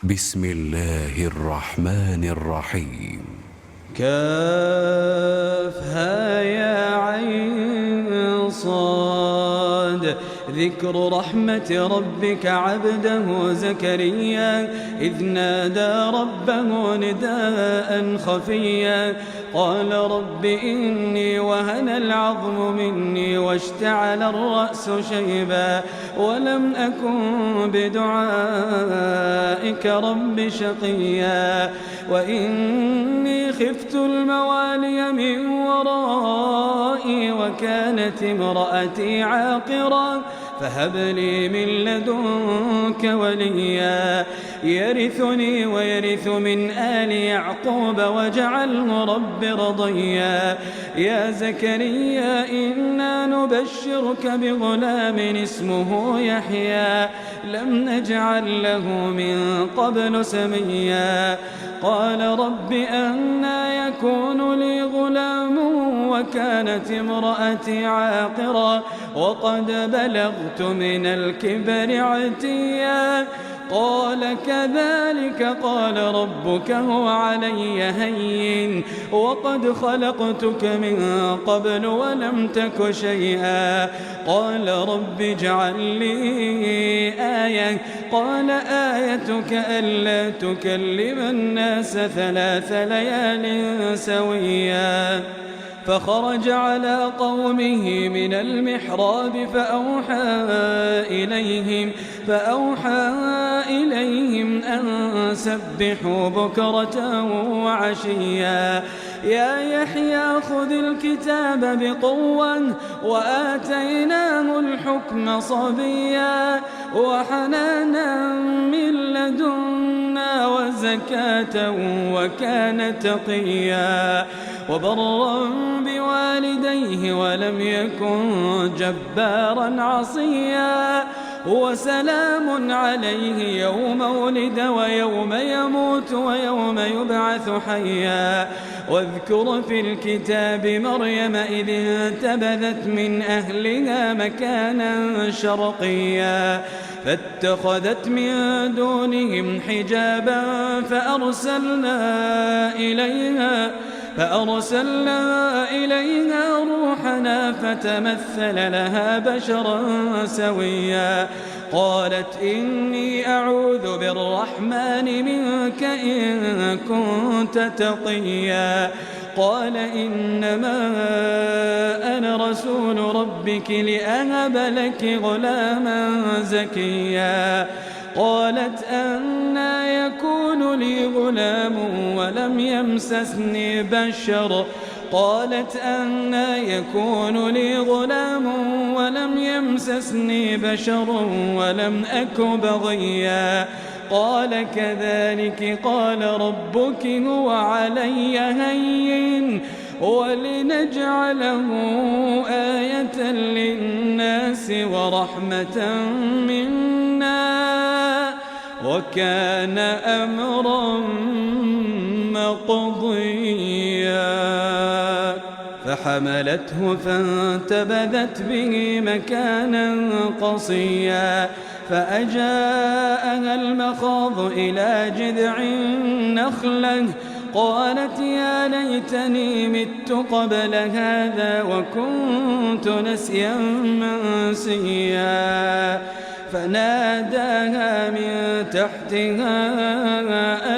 بسم الله الرحمن الرحيم. كافها يا عين صاد. ذكر رحمة ربك عبده زكريا إذ نادى ربه نداء خفيا قال رب إني وهن العظم مني واشتعل الرأس شيبا ولم أكن بدعائك رب شقيا وإني خفت الموالي من ورائي وكانت امرأتي عاقرا فهب لي من لدنك وليا يرثني ويرث من آل يعقوب واجعله رب رضيا يا زكريا إنا نبشرك بغلام اسمه يحيى لم نجعل له من قبل سميا قال رب أنى يكون لي غلام وكانت امرأتي عاقرا وقد بلغت من الكبر عتيا قال كذلك قال ربك هو علي هين وقد خلقتك من قبل ولم تك شيئا قال رب اجعل لي آية قال آيتك ألا تكلم الناس 3 ليال سويا فخرج على قومه من المحراب فأوحى إليهم أن سبحوا بكرة وعشيا يا يحيى خذ الكتاب بقوة وآتيناه الحكم صبيا وحنانا من لدنا وزكاة وكان تقيا وبرا بوالديه ولم يكن جبارا عصيا وسلام عليه يوم ولد ويوم يموت ويوم يبعث حيا واذكر في الكتاب مريم إذ انتبذت من أهلها مكانا شرقيا فاتخذت من دونهم حجابا فأرسلنا إليها روحنا فتمثل لها بشرا سويا قالت إني أعوذ بالرحمن منك إن كنت تقيا قال إنما أنا رسول ربك لأهب لك غلاما زكيا قالت أنى يكون لي غلام ولم يمسسني بشر ولم أك بغيا قال كذلك قال ربك هو علي هين ولنجعله آية للناس ورحمة منا وكان أمرا مقضيا فحملته فانتبذت به مكانا قصيا فأجاءها المخاض إلى جذع النخلة قالت يا ليتني مت قبل هذا وكنت نسيا منسيا فناداها من تحتها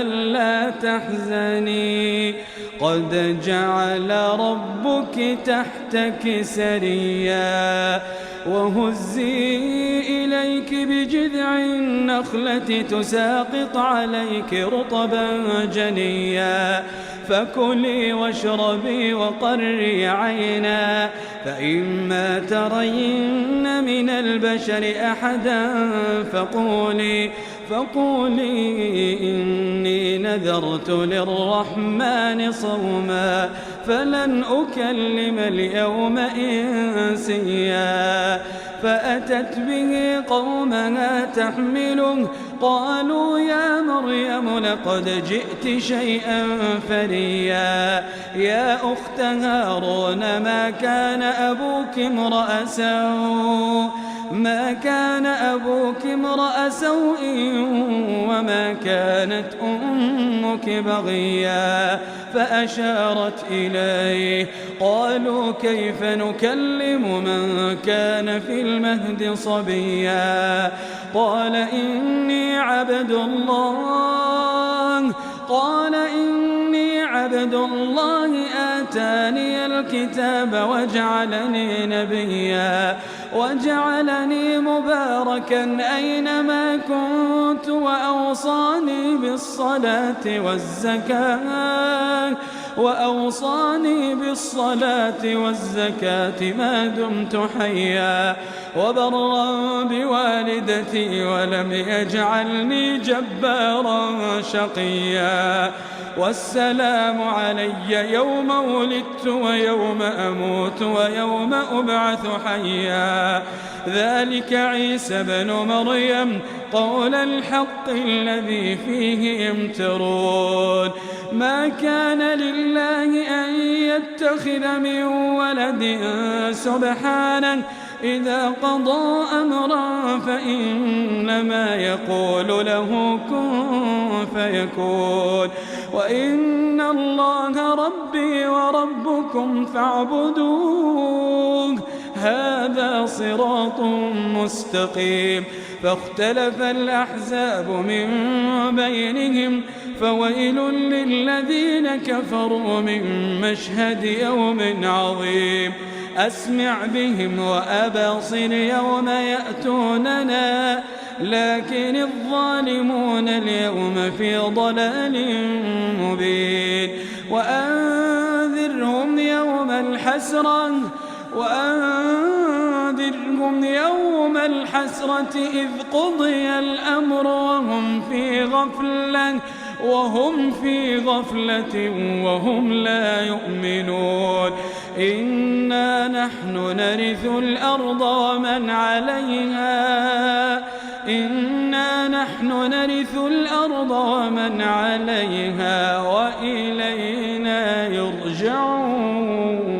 ألا تحزني قد جعل ربك تحتك سريا وهزي إليك بجذع النخلة تساقط عليك رطبا جنيا فكلي واشربي وقري عينا فإما ترين من البشر أحدا فقولي إني نذرت للرحمن صوما فلن أكلم اليوم إنسيا فأتت به قومها تحمله قالوا يا مريم لقد جئت شيئا فريا يا أخت هارون ما كان أبوك امرأ سوء ما كان أبوك امرأ سوء وما كانت أمك بغيا فأشارت إليه. قالوا كيف نكلم من كان في المهد صبيا قال إني عبد الله آتاني الكتاب وجعلني نبيا وجعلني مباركا أينما كنت وأوصاني بالصلاة والزكاة ما دمت حيا وبرا بوالدتي ولم يجعلني جبارا شقيا والسلام علي يوم ولدت ويوم أموت ويوم أبعث حيا ذلك عيسى بن مريم قول الحق الذي فيه يمترون. ما كان لله أن يتخذ من ولد سبحانه إذا قضى أمرا فإنما يقول له كن فيكون. وإن الله ربي وربكم فاعبدوه هذا صراط مستقيم. فاختلف الأحزاب من بينهم فويل للذين كفروا من مشهد يوم عظيم. أسمع بهم وأبصر يوم يأتوننا لكن الظالمون اليوم في ضلال مبين. وأنذرهم يوم الحسرة إذ قضي الأمر وهم في غفلة وهم لا يؤمنون. إنا نحن نرث الأرض ومن عليها وإلينا يرجعون.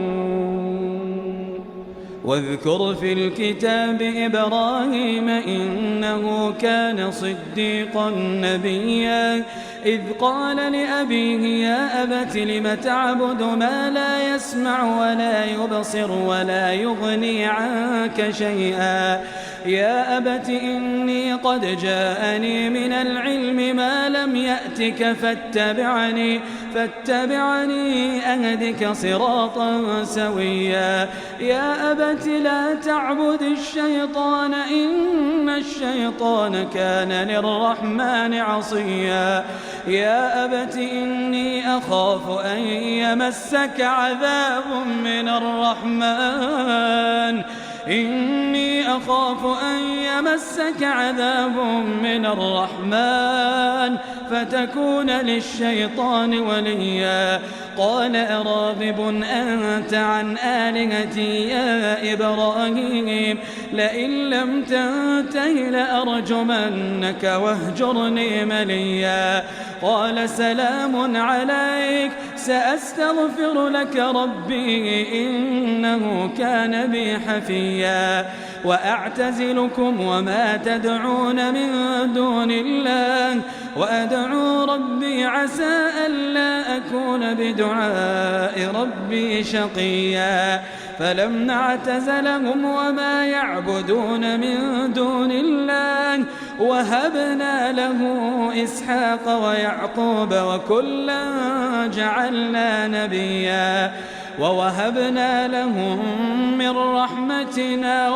واذكر في الكتاب إبراهيم إنه كان صديقا نبيا إذ قال لأبيه يا أبت لم تعبد ما لا يسمع ولا يبصر ولا يغني عنك شيئا يا أبت إني قد جاءني من العلم ما لم يأتك فاتبعني أهدك صراطا سويا يا أبت لا تعبد الشيطان إن الشيطان كان للرحمن عصيا يا أبت إني أخاف أن يمسك عذاب من الرحمن فتكون للشيطان وليا قال أراغب أنت عن آلهتي يا إبراهيم لئن لم تنته لأرجمنك واهجرني مليا قال سلام عليك سأستغفر لك ربي إنه كان بي حفيا وأعتزلكم وما تدعون من دون الله وأدعو ربي عسى ألا أكون بدعاء ربي شقيا فلما اعتزلهم وما يعبدون من دون الله وهبنا له إسحاق ويعقوب وكلا جعلنا نبيا ووهبنا لهم من رحمتنا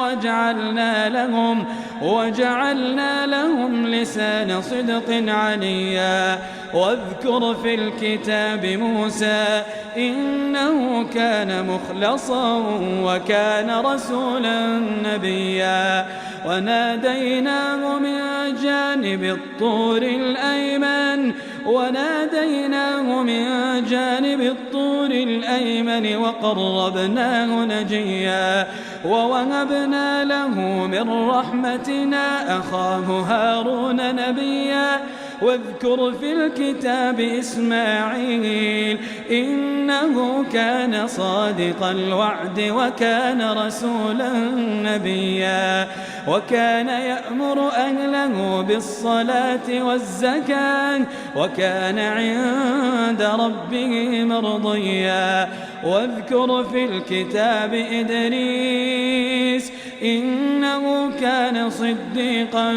وجعلنا لهم لسان صدق عليا واذكر في الكتاب موسى إنه كان مخلصا وكان رسولا نبيا وناديناه من جانب الطور الأيمن وقربناه نجيا ووهبنا له من رحمتنا أخاه هارون نبيا واذكر في الكتاب إسماعيل إنه كان صادق الوعد وكان رسولا نبيا وكان يأمر أهله بالصلاة والزكاة وكان عند ربه مرضيا واذكر في الكتاب إدريس إنه كان صديقا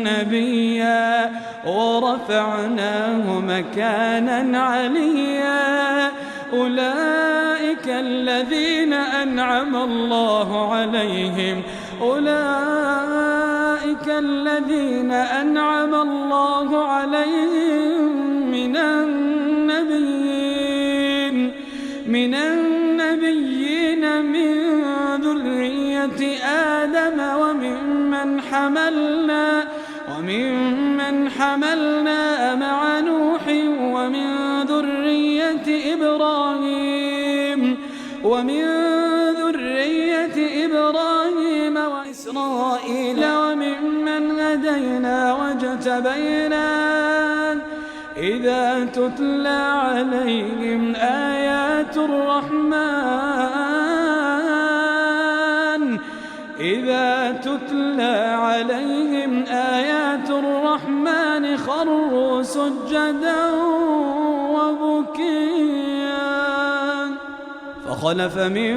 نبيا ورفعناه مكانا عليا أولئك الذين أنعم الله عليهم من النبيين من ذرية آدم وممن حملنا مع نوح ومن ذرية إبراهيم وإسرائيل وممن هدينا واجتبينا إذا تتلى عليهم آيات الرحمن خروا سجدا وبكيا فخلف من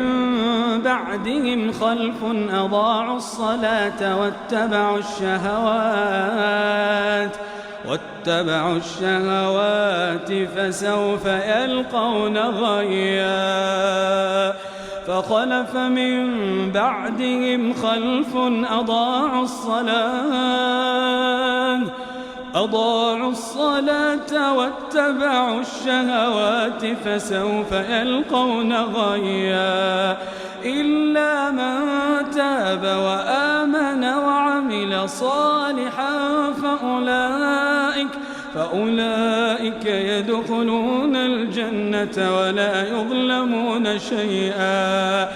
بعدهم خلف أضاعوا الصلاة واتبعوا الشهوات فسوف يلقون غيا فخلف من بعدهم خلف أضاعوا الصلاة واتبعوا الشهوات فسوف يلقون غيا إلا من تاب وآمن وعمل صالحا فأولئك يدخلون الجنة ولا يظلمون شيئا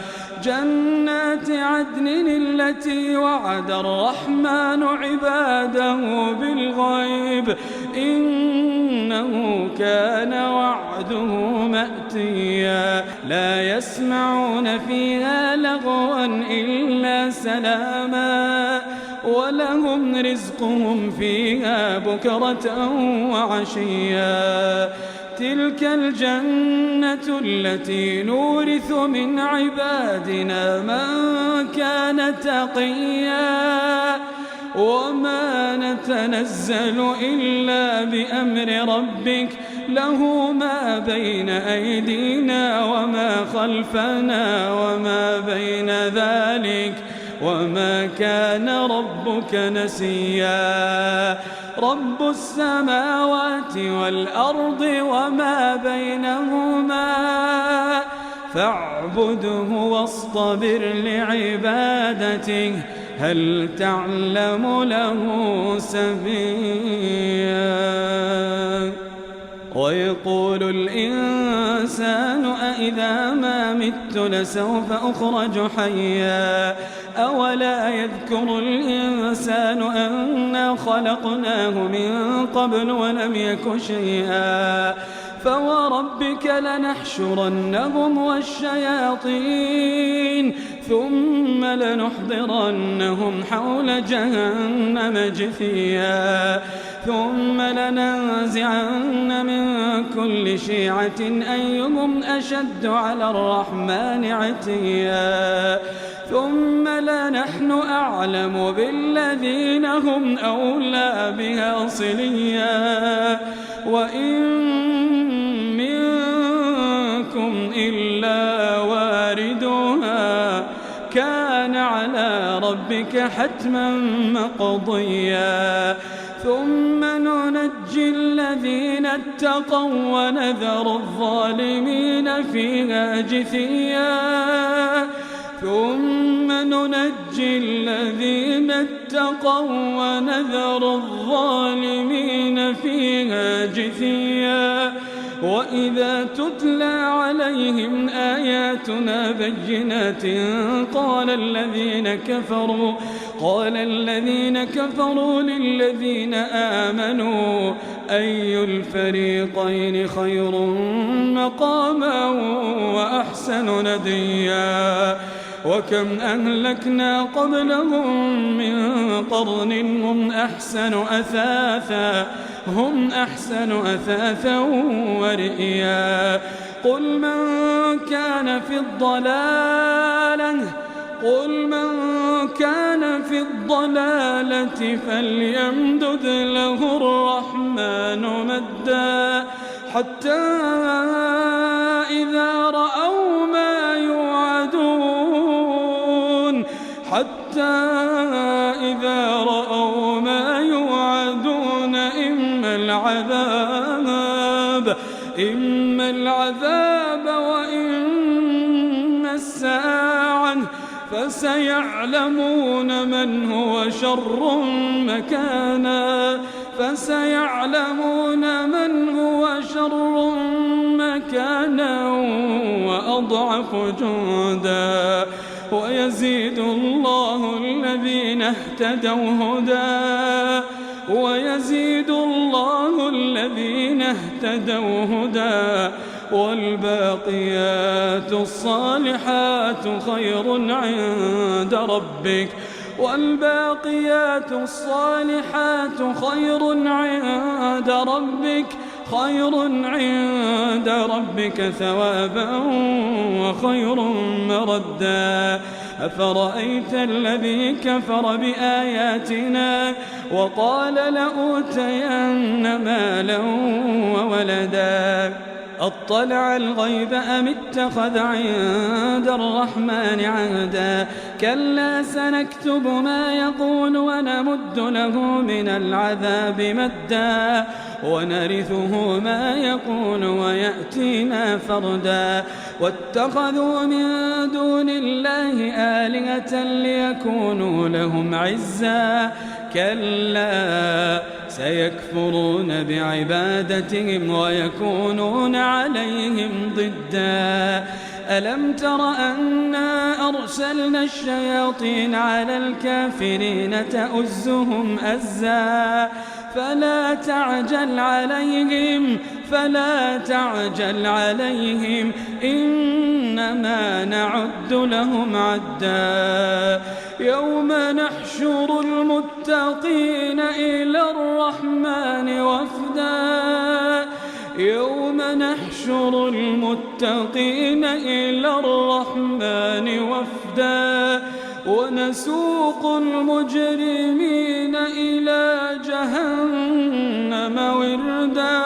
جنات عدن التي وعد الرحمن عباده بالغيب إنه كان وعده مأتيا لا يسمعون فيها لغوا إلا سلاما ولهم رزقهم فيها بكرة وعشيا تلك الجنة التي نورث من عبادنا من كان تقيا وما نتنزل إلا بأمر ربك له ما بين أيدينا وما خلفنا وما بين ذلك وما كان ربك نسيا رب السماوات والأرض وما بينهما فاعبده واصطبر لعبادته هل تعلم له سميا ويقول الإنسان أإذا ما مت لسوف أخرج حيا أولا يذكر الإنسان أنا خلقناه من قبل ولم يك شيئا فوربك لنحشرنهم والشياطين ثم لنحضرنهم حول جهنم جثيا ثم لننزعن من كل شيعة أيهم أشد على الرحمن عتيا ثم لنحن أعلم بالذين هم أولى بها صليا وإن منكم إلا واردها كان على ربك حتما مقضيا ثم ننجي الذين اتقوا ونذر الظالمين فيها جثيا ثم ننجي الذين اتقوا ونذر الظالمين فيها جثيا وإذا تتلى عليهم آياتنا بينات قال الذين كفروا للذين آمنوا أي الفريقين خير مقاما وأحسن نديا وكم أهلكنا قبلهم من قرن هم أحسن أثاثا ورئيا قل من كان في الضلالة فليمدد له الرحمن مدا حتى إذا رأوا ما يوعدون إما العذاب وإما الساعة فسيعلمون من هو شر مكانا وأضعف جندا ويزيد الله الذين اهتدوا هدى والباقيات الصالحات خير عند ربك ثوابا وخير مردا أفرأيت الذي كفر بآياتنا وقال لأوتين مالا وولدا أطلع الغيب أم اتخذ عند الرحمن عهدا كلا سنكتب ما يقول ونمد له من العذاب مدا ونرثه ما يقول ويأتينا فردا واتخذوا من دون الله آلهة ليكونوا لهم عزا كلا سيكفرون بعبادتهم ويكونون عليهم ضدا ألم تر أنا أرسلنا الشياطين على الكافرين تؤزهم أزا فلا تعجل عليهم إنما نعد لهم عدا يوم نحشر المتقين إلى الرحمن وفدا ونسوق المجرمين إلى جهنم وردا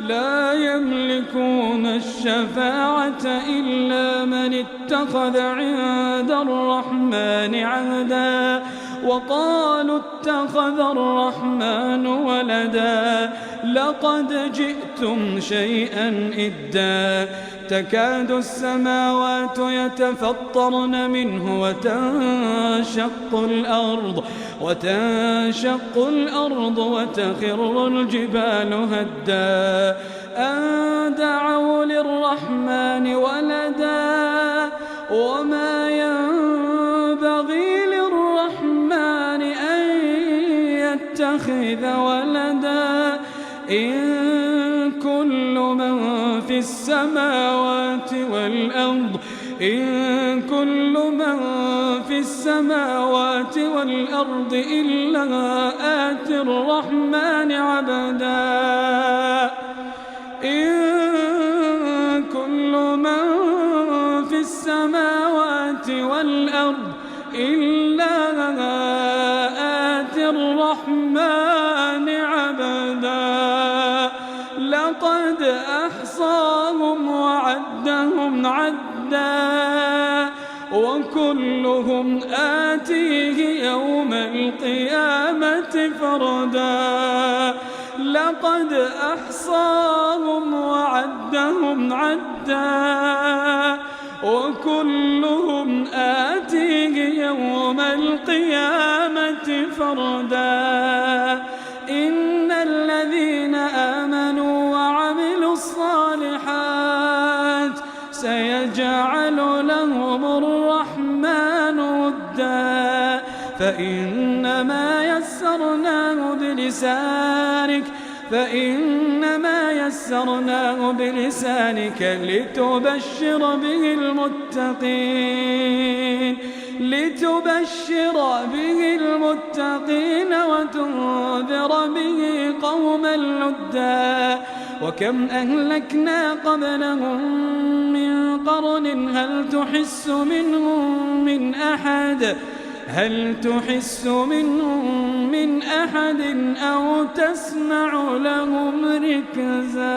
لا يملكون الشفاعة إلا من اتخذ عند الرحمن عهدا وقالوا اتخذ الرحمن ولدا لقد جئتم شيئا إدا تكاد السماوات يتفطرن منه وتنشق الأرض وتخر الجبال هدا أن دعوا للرحمن ولدا وما ينبغي للرحمن أن يتخذ ولدا إن كل من في السماوات والأرض إلا آتي الرحمن عبدا إن كل من في السماوات والأرض إلا آتي الرحمن عبدا لقد أحصاهم وعدهم عدا وكلهم آتيه يوم القيامة فردا لقد أحصاهم وعدهم عدا وكلهم آتيه يوم القيامة فردا إن الذين آمنوا وعملوا الصالحات سيجعل لهم الرحمن ودا فإنما يسرناه بلسانك لتبشر به المتقين وتنذر به قوما لدا. وكم أهلكنا قبلهم من قرن هل تحس منهم من أحد أو تسمع لهم ركزا.